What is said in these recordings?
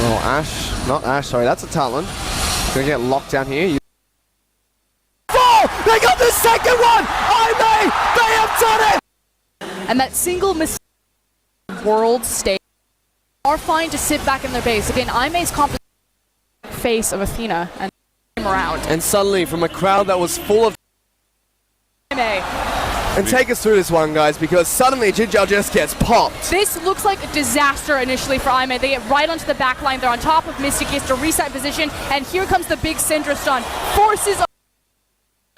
Oh, Ash. Not Ash, sorry. That's a Talon. Gonna get locked down here. They got the second one! They have done it! And that single mistake world stage are fine to sit back in their base. Again, IMA's composition face of Athena and around. And suddenly, from a crowd that was full of IMA. And take us through this one, guys, because suddenly Jinjiao just gets popped. This looks like a disaster initially for IMA. They get right onto the back line. They're on top of Mystic. He has to reset position, and here comes the big Syndra stun. Forces.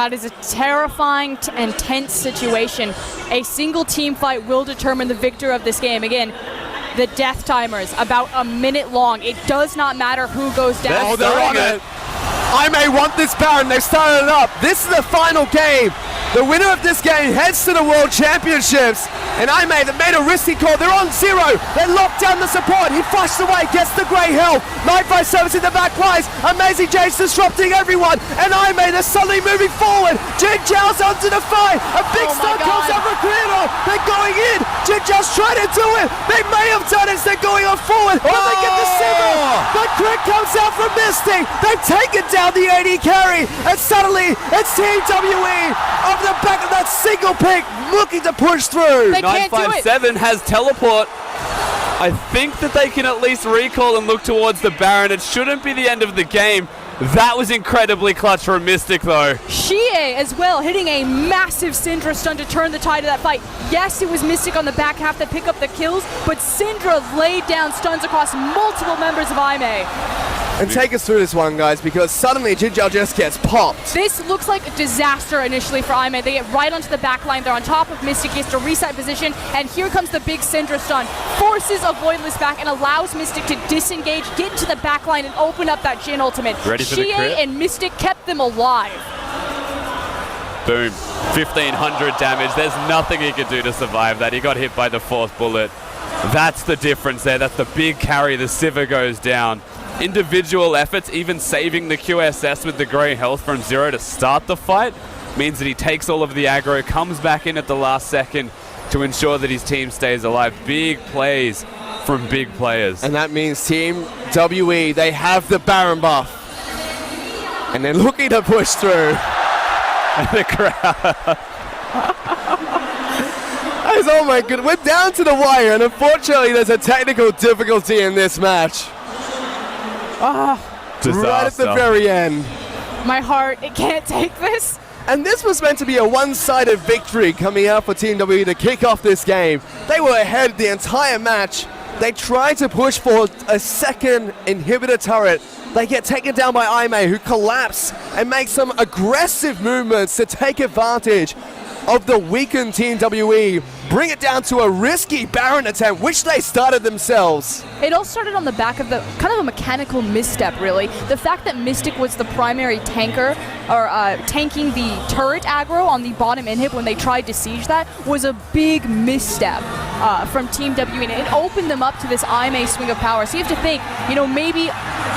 That is a terrifying and tense situation. A single team fight will determine the victor of this game. Again, the death timers about a minute long. It does not matter who goes down. Oh, they're on it. I may want this Baron. They've started it up. This is the final game. The winner of this game heads to the World Championships. And they made a risky call. They're on 0. They lock down the support. He flashes away, gets the grey health. Nightfire service in the back lines. Amazing Jace disrupting everyone. And they're suddenly moving forward. Jinjiao's onto the fight. A big stun comes out from Creator. They're going in. Jinjiao's trying to do it. They may have done it. They're going on forward. But they get the Simmer. The crit comes out from Misty. They've taken down the AD carry. And suddenly it's Team WE off the back of that single pick looking to push through. 957 has teleport. I think that they can at least recall and look towards the Baron. It shouldn't be the end of the game. That was incredibly clutch from Mystic, though. Xie as well, hitting a massive Syndra stun to turn the tide of that fight. Yes, it was Mystic on the back half that picked up the kills, but Syndra laid down stuns across multiple members of IMA. And take us through this one, guys, because suddenly Jinjiao just gets popped. This looks like a disaster initially for IMA. They get right onto the back line. They're on top of Mystic. He has to reset position, and here comes the big Syndra stun. Forces a Voidless back and allows Mystic to disengage, get into the back line, and open up that Jhin ultimate. Ready for the Xie crit? and Mystic kept them alive. Boom. 1,500 damage. There's nothing he could do to survive that. He got hit by the 4th bullet. That's the difference there. That's the big carry. The Sivir goes down. Individual efforts, even saving the QSS with the grey health from 0 to start the fight, means that he takes all of the aggro, comes back in at the last second to ensure that his team stays alive. Big plays from big players. And that means Team WE, they have the Baron buff. And they're looking to push through. And the crowd. Oh my goodness, we're down to the wire, and unfortunately there's a technical difficulty in this match. Disaster. Right at the very end. My heart, it can't take this. And this was meant to be a one-sided victory coming out for Team WE to kick off this game. They were ahead the entire match. They tried to push for a second inhibitor turret. They get taken down by Aimee, who collapse and make some aggressive movements to take advantage of the weakened Team WE, bring it down to a risky Baron attempt, which they started themselves. It all started on the back of the kind of a mechanical misstep, really. The fact that Mystic was the primary tanker, or tanking the turret aggro on the bottom inhib when they tried to siege that, was a big misstep from Team WE, and it opened them up to this IMA swing of power. So you have to think, maybe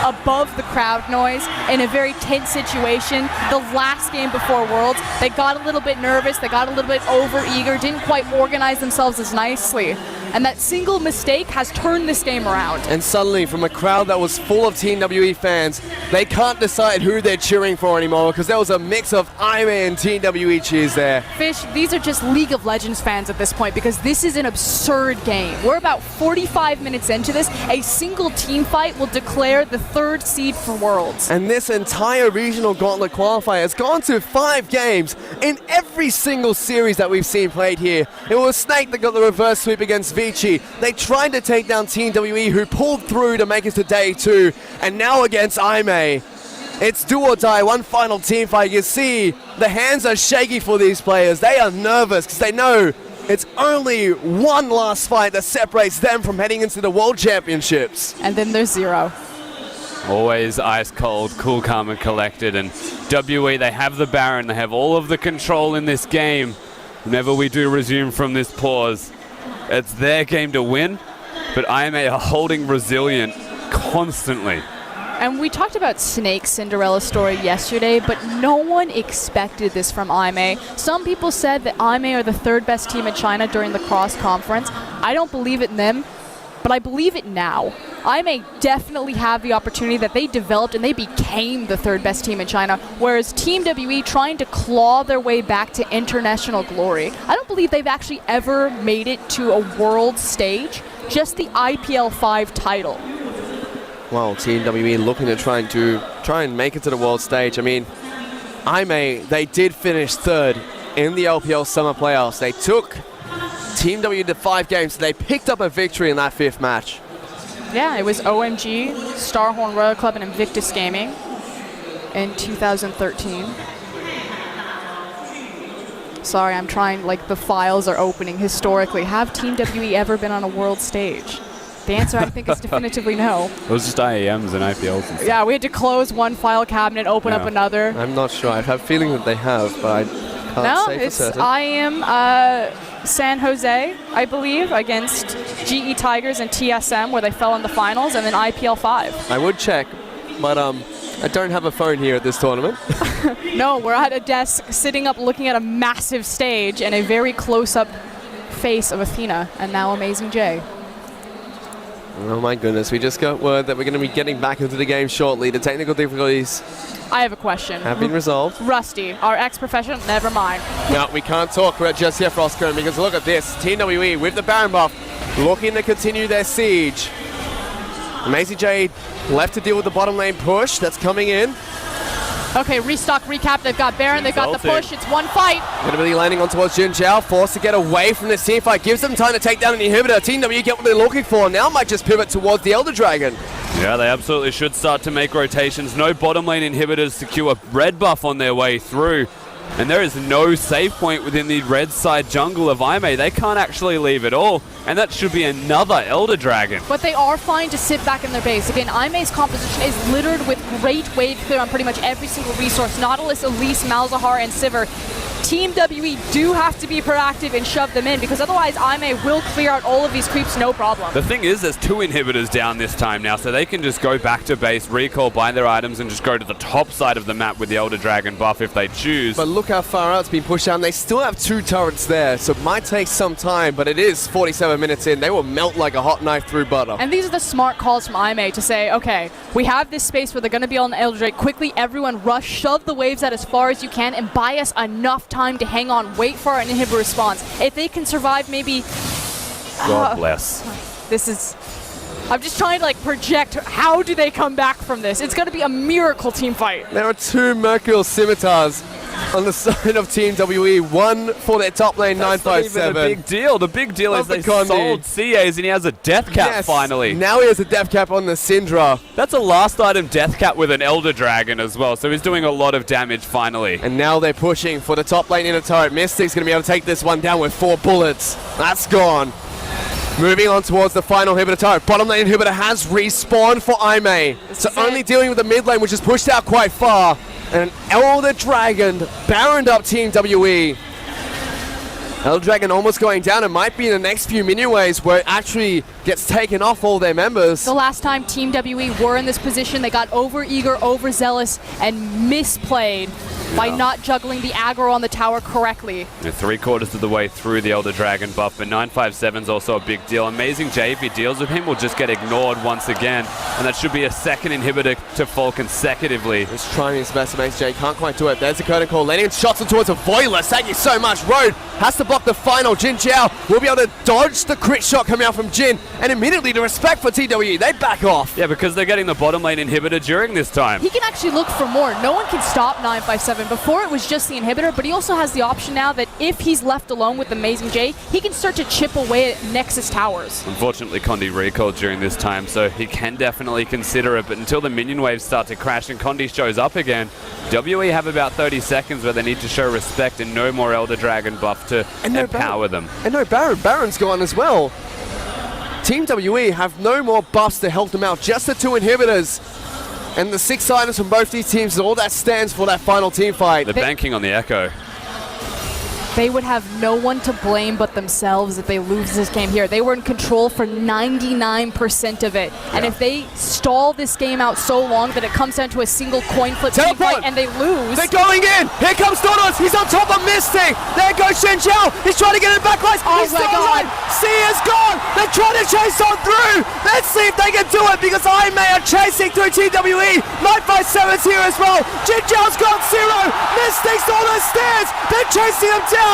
above the crowd noise in a very tense situation, the last game before Worlds, they got a little bit nervous, they got a little bit over-eager, didn't quite organize themselves as nicely. And that single mistake has turned this game around. And suddenly, from a crowd that was full of Team WE fans, they can't decide who they're cheering for anymore because there was a mix of IMA and Team WE cheers there. Fish, these are just League of Legends fans at this point because this is an absurd game. We're about 45 minutes into this. A single team fight will declare the 3rd seed for Worlds. And this entire regional gauntlet qualifier has gone to 5 games in every single series that we've seen played here. It was Snake that got the reverse sweep against Vici. They tried to take down Team WE, who pulled through to make it to day 2. And now against Aimee, it's do or die, one final team fight. You see, the hands are shaky for these players. They are nervous because they know it's only one last fight that separates them from heading into the World Championships. And then there's 0. Always ice cold, cool, calm, and collected. And WE, they have the Baron. They have all of the control in this game. Whenever we do resume from this pause, it's their game to win, but IMA are holding resilient constantly. And we talked about Snake's Cinderella story yesterday, but no one expected this from IMA. Some people said that IMA are the 3rd best team in China during the cross conference. I don't believe it in them, but I believe it now. IMA definitely have the opportunity that they developed and they became the third best team in China, whereas Team WE trying to claw their way back to international glory. I don't believe they've actually ever made it to a world stage, just the IPL 5 title. Well, Team WE looking to try and make it to the world stage. I mean, IMA, they did finish third in the LPL Summer Playoffs. They took Team W to 5 games, so they picked up a victory in that 5th match. Yeah, it was OMG, Starhorn Royal Club, and Invictus Gaming in 2013. Sorry, I'm trying, like, the files are opening historically. Have Team WE ever been on a world stage? The answer, I think, is definitively no. It was just IAMs and IPLs and stuff. Yeah, we had to close one file cabinet, open up another. I'm not sure. I have a feeling that they have, but I can't say for certain. I am San Jose, I believe, against GE Tigers and TSM, where they fell in the finals, and then IPL 5. I would check, but I don't have a phone here at this tournament. No, we're at a desk sitting up looking at a massive stage and a very close-up face of Athena, and now Amazing J. Oh my goodness, we just got word that we're going to be getting back into the game shortly. The technical difficulties I have a question. Have been resolved. Rusty, our ex-professional, never mind. No, we can't talk about just yet, Frostcomb, because look at this. Team WE with the Baron buff, looking to continue their siege. Amazing J left to deal with the bottom lane push that's coming in. Okay, restock, recap. They've got Baron, they've got the push. It's one fight. Going to be landing on towards Jin Zhao, forced to get away from this team fight. Gives them time to take down an inhibitor. Team W get what they're looking for. Now might just pivot towards the Elder Dragon. Yeah, they absolutely should start to make rotations. No bottom lane inhibitors secure red buff on their way through. And there is no save point within the red side jungle of IMA. They can't actually leave at all. And that should be another Elder Dragon. But they are fine to sit back in their base. Again, IMA's composition is littered with great wave clear on pretty much every single resource. Nautilus, Elise, Malzahar, and Sivir. Team WE do have to be proactive and shove them in, because otherwise IMA will clear out all of these creeps no problem. The thing is, there's 2 inhibitors down this time now, so they can just go back to base, recall, buy their items, and just go to the top side of the map with the Elder Dragon buff if they choose. But look how far out it's been pushed down. They still have 2 turrets there, so it might take some time, but it is 47 minutes in. They will melt like a hot knife through butter. And these are the smart calls from IMA to say, okay, we have this space where they're going to be on the Elder Drake. Quickly, everyone rush, shove the waves out as far as you can, and buy us enough time to hang on, wait for our inhibitor response. If they can survive, maybe... God bless. This is... I'm just trying to, like, project how do they come back from this. It's going to be a miracle team fight. There are 2 Mercurial Scimitars on the side of Team WE, one for their top lane, 957. That's not even a big deal. The big deal is they Condi sold CAs and he has a death cap finally. Now he has a death cap on the Syndra. That's a last item death cap with an Elder Dragon as well, so he's doing a lot of damage finally. And now they're pushing for the top lane inner turret. Mystic's going to be able to take this one down with 4 bullets. That's gone. Moving on towards the final inhibitor turret. Bottom lane inhibitor has respawned for IMA. So only dealing with the mid lane, which is pushed out quite far. And an Elder Dragon baroned up Team WE. Elder Dragon almost going down. It might be in the next few minion waves where it actually gets taken off all their members. The last time Team WE were in this position, they got over-eager, overzealous, and misplayed by not juggling the aggro on the tower correctly. They're 3/4 of the way through the Elder Dragon buff, but 957's also a big deal. Amazing J, if he deals with him, will just get ignored once again, and that should be a second inhibitor to fall consecutively. He's trying his best, Amazing J, can't quite do it. There's a curtain call, landing shots towards a Voiless. Thank you so much. Road has to block the final. Jin Zhao will be able to dodge the crit shot coming out from Jin, and immediately the respect for TWE, they back off. Yeah, because they're getting the bottom lane inhibitor during this time. He can actually look for more. No one can stop 957. Before it was just the inhibitor, but he also has the option now that if he's left alone with Amazing J, he can start to chip away at Nexus towers. Unfortunately, Condi recalled during this time, so he can definitely consider it, but until the minion waves start to crash and Condi shows up again, WE have about 30 seconds where they need to show respect and no more Elder Dragon buff to empower them. And no Baron. Baron's gone as well. Team WE have no more buffs to help them out, just the 2 inhibitors. And the 6 items from both these teams is all that stands for that final team fight. They're banking on the Echo. they would have no one to blame but themselves if they lose this game here. They were in control for 99% of it. And if they stall this game out so long that it comes down to a single coin flip team fight and they lose. They're going in. Here comes Donos. He's on top of Mystic. There goes Shen Zhao. He's trying to get it back. He's still alive. Sia's gone. They're trying to chase on through. Let's see if they can do it because IMA are chasing through TWE. 957's here as well. Jin Zhao's got 0. Mystic's on the stairs. They're chasing him down.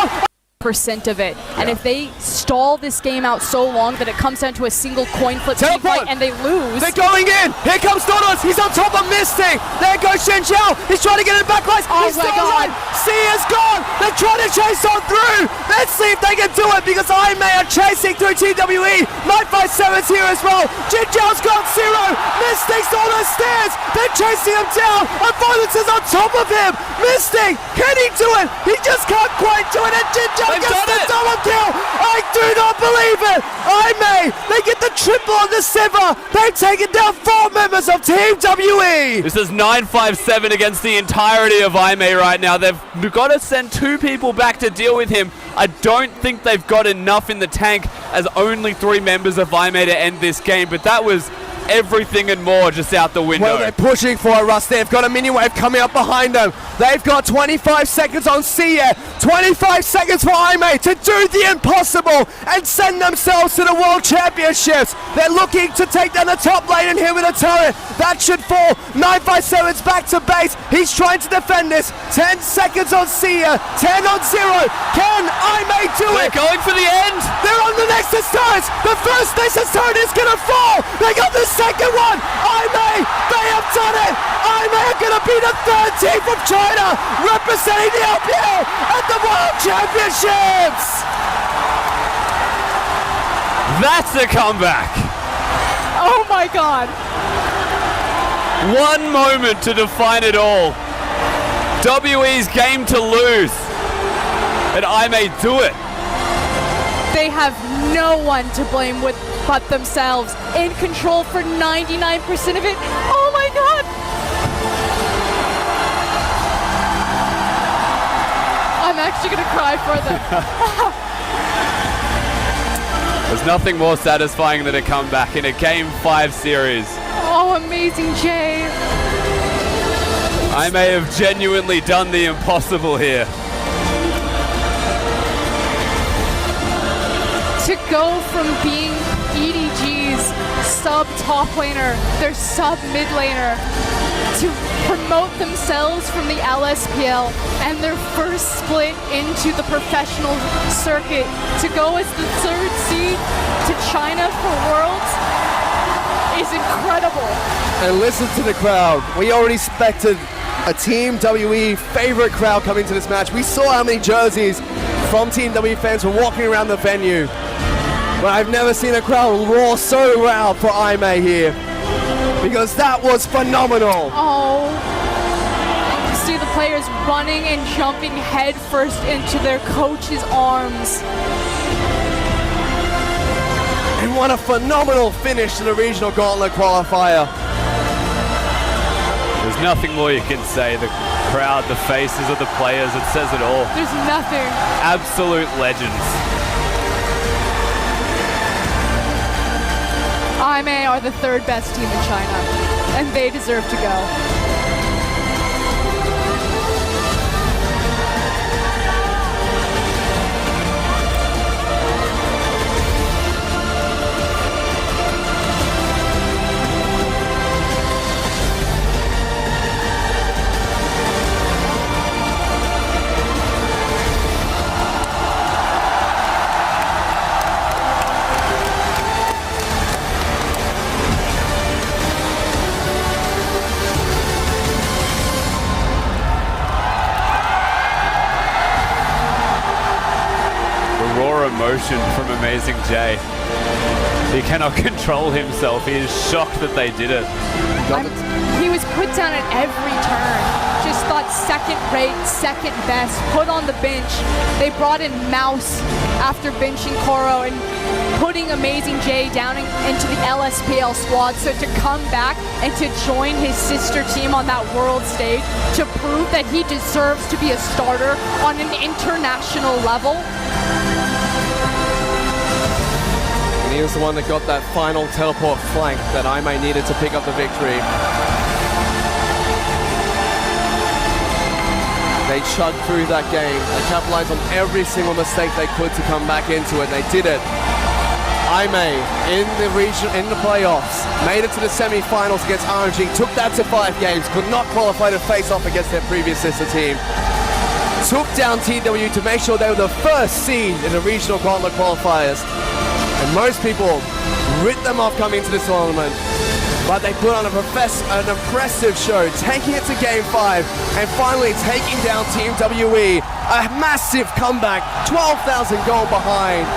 Percent of it. And if they stall this game out so long that it comes down to a single coin flip team fight and they lose. They're going in. Here comes Donos. He's on top of Mystic. There goes Shen Zhao. He's trying to get it back. He's still alive. Sia's gone. They're trying to chase on through. Let's see if they can do it because IMA are chasing through TWE. 957's here as well. Jin Zhao's got 0. Mystic's on the stairs. They're chasing him down. And Violence is on top of him. Mystic, can he do it? He just can't quite do it. And Jin Zhao gets the double kill. I do not believe it. IMA, they get the triple on the Siva. They've taken down 4 members of Team WE. This is 957 against the entirety of IMA right now. They've got to send 2 people back to deal with him. I don't think they've got enough in the tank as only 3 members of IMA to end this game, but that was everything and more just out the window. Well, they're pushing for it, Russ. They've got a mini wave coming up behind them. They've got 25 seconds on Sia, 25 seconds for IMA to do the impossible and send themselves to the World Championships. They're looking to take down the top lane and here with a turret. That should fall. 957's back to base. He's trying to defend this. 10 seconds on Sia, 10 on 0. Can IMA do it? They're going for the end. They're on the Nexus turret. The first Nexus turret is going to fall. They got the second one. IMA, they have done it. IMA are going to be the 3rd team from China representing the LPL at the World Championships. That's a comeback. Oh my God. One moment to define it all. WE's game to lose. And IMA do it. They have no one to blame but themselves. In control for 99% of it. Oh my God. I'm actually going to cry for them. There's nothing more satisfying than a comeback in a Game 5 series. Oh, amazing, Jay. I may have genuinely done the impossible here. To go from being EDG's sub-top laner, their sub-mid laner, to promote themselves from the LSPL and their first split into the professional circuit, to go as the 3rd seed to China for Worlds is incredible. And listen to the crowd. We already expected a Team WE favorite crowd coming to this match. We saw how many jerseys from Team WE fans were walking around the venue. But I've never seen a crowd roar so loud for IMA here, because that was phenomenal. Oh, you see the players running and jumping headfirst into their coach's arms. And what a phenomenal finish to the regional gauntlet qualifier. There's nothing more you can say. The crowd, the faces of the players, it says it all. There's nothing. Absolute legends. IMA are the 3rd best team in China, and they deserve to go. Emotion from Amazing Jay. He cannot control himself. He is shocked that they did it. He was put down at every turn, just just thought second rate, second best, put on the bench. They brought in Mouse after benching Koro and putting Amazing J down into the LSPL squad. So to come back and to join his sister team on that world stage to prove that he deserves to be a starter on an international level. And he was the one that got that final teleport flank that IMA needed to pick up the victory. They chugged through that game. They capitalized on every single mistake they could to come back into it. They did it. IMA in the region, in the playoffs, made it to the semi-finals against RNG, took that to 5 games, could not qualify to face off against their previous sister team. Took down TW to make sure they were the first seed in the regional gauntlet qualifiers. And most people writ them off coming to this tournament. But they put on an impressive show, taking it to Game 5 and finally taking down Team WE. A massive comeback, 12,000 goal behind.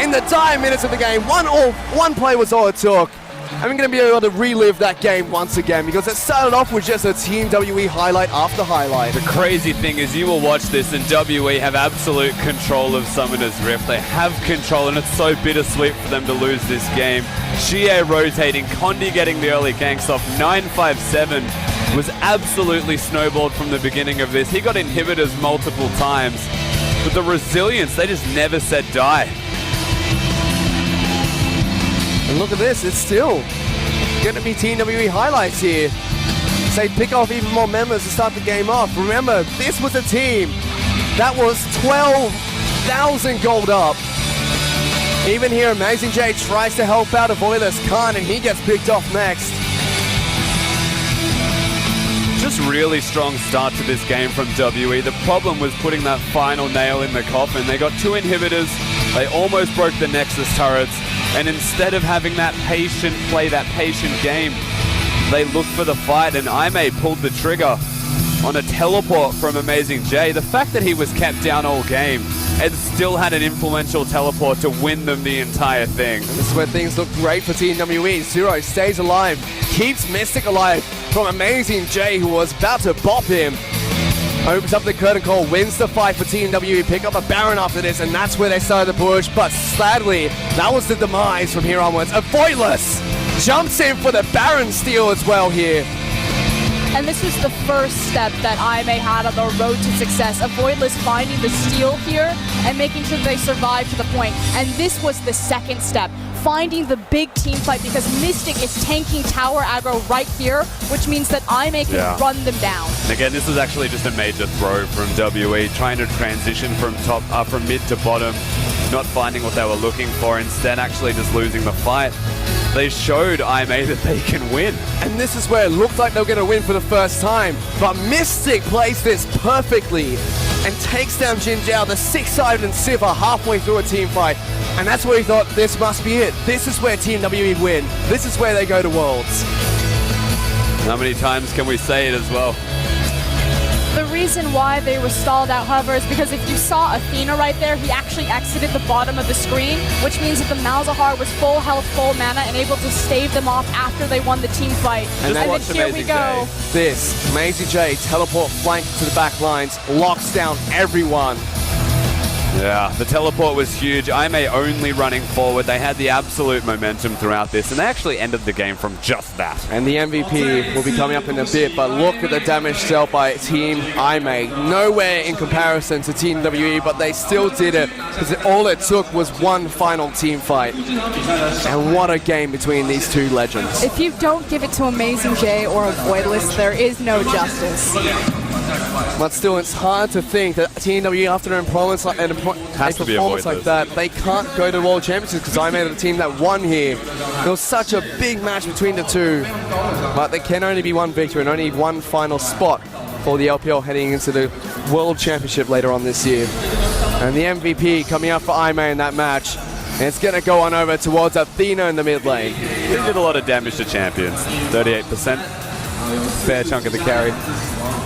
In the dying minutes of the game, one play was all it took. And we're going to be able to relive that game once again because it started off with just a Team WE highlight after highlight. The crazy thing is you will watch this and WE have absolute control of Summoner's Rift. They have control and it's so bittersweet for them to lose this game. Shie rotating, Condi getting the early ganks off, 957 was absolutely snowballed from the beginning of this. He got inhibitors multiple times, but the resilience, they just never said die. And look at this, it's still going to be Team WE highlights here. So they pick off even more members to start the game off. Remember, this was a team that was 12,000 gold up. Even here, Amazing J tries to help out Avoidless Khan and he gets picked off next. Just really strong start to this game from WE. The problem was putting that final nail in the coffin. They got 2 inhibitors. They almost broke the Nexus turrets. And instead of having that patient play, that patient game, they looked for the fight and IMA pulled the trigger on a teleport from Amazing J. The fact that he was kept down all game and still had an influential teleport to win them the entire thing. And this is where things look great for Team WE. Zero stays alive, keeps Mystic alive from Amazing J, who was about to bop him. Opens up the curtain call, wins the fight for Team WE, pick up a Baron after this, and that's where they started to push. But sadly, that was the demise from here onwards. Avoidless jumps in for the Baron steal as well here. And this was the first step that IMA had on the road to success. Avoidless finding the steal here and making sure they survive to the point. And this was the second step, finding the big team fight because Mystic is tanking tower aggro right here, which means that IMA can run them down. And again, this was actually just a major throw from WE, trying to transition from mid to bottom, not finding what they were looking for, instead actually just losing the fight. They showed IMA that they can win. And this is where it looked like they were going to win for the first time. But Mystic plays this perfectly and takes down Jinjiao, the 6-sided and Sivir, halfway through a team fight. And that's where he thought, this must be it. This is where Team WE win. This is where they go to Worlds. How many times can we say it as well? The reason why they were stalled out, however, is because if you saw Athena right there, he actually exited the bottom of the screen, which means that the Malzahar was full health, full mana, and able to stave them off after they won the team fight. And then here we go. This, Amazing J, teleport flank to the back lines, locks down everyone. Yeah, the teleport was huge. IMA only running forward. They had the absolute momentum throughout this, and they actually ended the game from just that. And the MVP will be coming up in a bit, but look at the damage dealt by Team IMA. Nowhere in comparison to Team WE, but they still did it, because all it took was one final team fight. And what a game between these two legends. If you don't give it to Amazing J or Avoidless, there is no justice. But still, it's hard to think that Team WE, after a performance like that, they can't go to World Championships because I made a team that won here. There was such a big match between the two, but there can only be one victory and only one final spot for the LPL heading into the World Championship later on this year. And the MVP coming up for IMA in that match, and it's going to go on over towards Athena in the mid lane. He did a lot of damage to champions, 38%. fair chunk of the carry.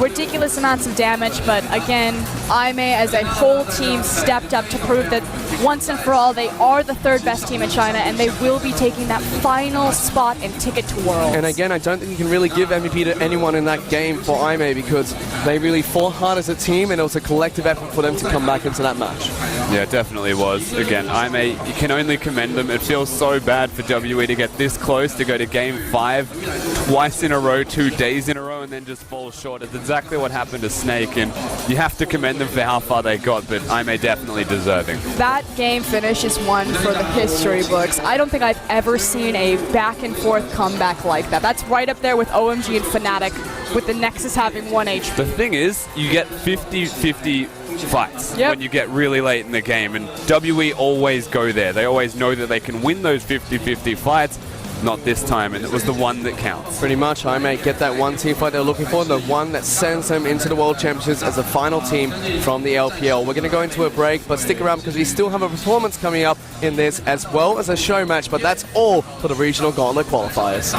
Ridiculous amounts of damage, but again, IMA as a whole team stepped up to prove that once and for all they are the third best team in China, and they will be taking that final spot and ticket to Worlds. And again, I don't think you can really give MVP to anyone in that game for IMA because they really fought hard as a team, and it was a collective effort for them to come back into that match. Yeah, it definitely was. Again, IMA, you can only commend them. It feels so bad for WE to get this close, to go to Game 5 twice in a row, 2 days in a row, and then just fall short. It's exactly what happened to Snake, and you have to commend them for how far they got, but IMA definitely deserving. That game finish is one for the history books. I don't think I've ever seen a back and forth comeback like that. That's right up there with OMG and Fnatic, with the Nexus having 1 HP. The thing is, you get 50-50 fights when you get really late in the game, and WE always go there. They always know that they can win those 50-50 fights. Not this time, and it was the one that counts. Pretty much, I may get that one team fight they're looking for, the one that sends them into the World Championships as a final team from the LPL. We're going to go into a break, but stick around because we still have a performance coming up in this as well as a show match, but that's all for the Regional Gauntlet qualifiers.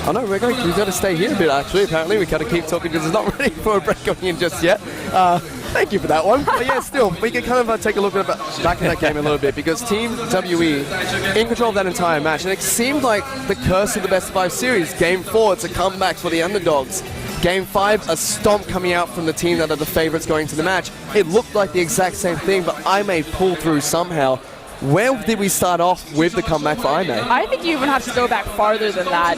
Oh no, we've got to stay here a bit actually. Apparently we've got to keep talking because it's not ready for a break going in just yet. Thank you for that one. But yeah, still, we can kind of take a look at back in that game a little bit because Team WE in control of that entire match, and it seemed like the curse of the best of 5 series. Game 4, it's a comeback for the underdogs. Game 5, a stomp coming out from the team that are the favorites going to the match. It looked like the exact same thing, but I may pull through somehow. Where did we start off with the comeback for IMA? I think you even have to go back farther than that.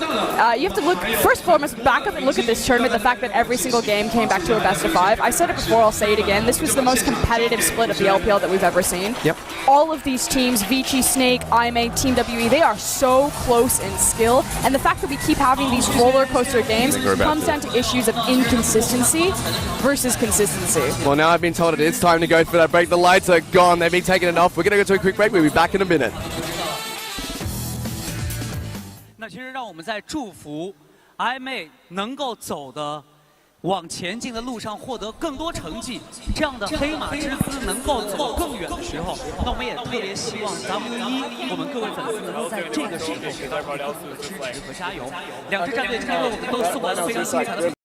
You have to look, first and foremost, back up and look at this tournament, the fact that every single game came back to a best of 5. I said it before, I'll say it again. This was the most competitive split of the LPL that we've ever seen. Yep. All of these teams, Vici, Snake, IMA, Team WE, they are so close in skill. And the fact that we keep having these roller coaster games comes down to issues of inconsistency versus consistency. Well, now I've been told it is time to go for that break. The lights are gone. They've been taking it off. We're going to go to a quick break. We'll be back in a minute. 那其实让我们在祝福 IMA 能够走的往前进的路上获得更多成绩，这样的黑马之姿能够走更远的时候，那我们也特别希望 W1 我们各位粉丝能够在这个时候给到我们更多的支持和加油。两支战队今天为我们都送来了非常精彩的。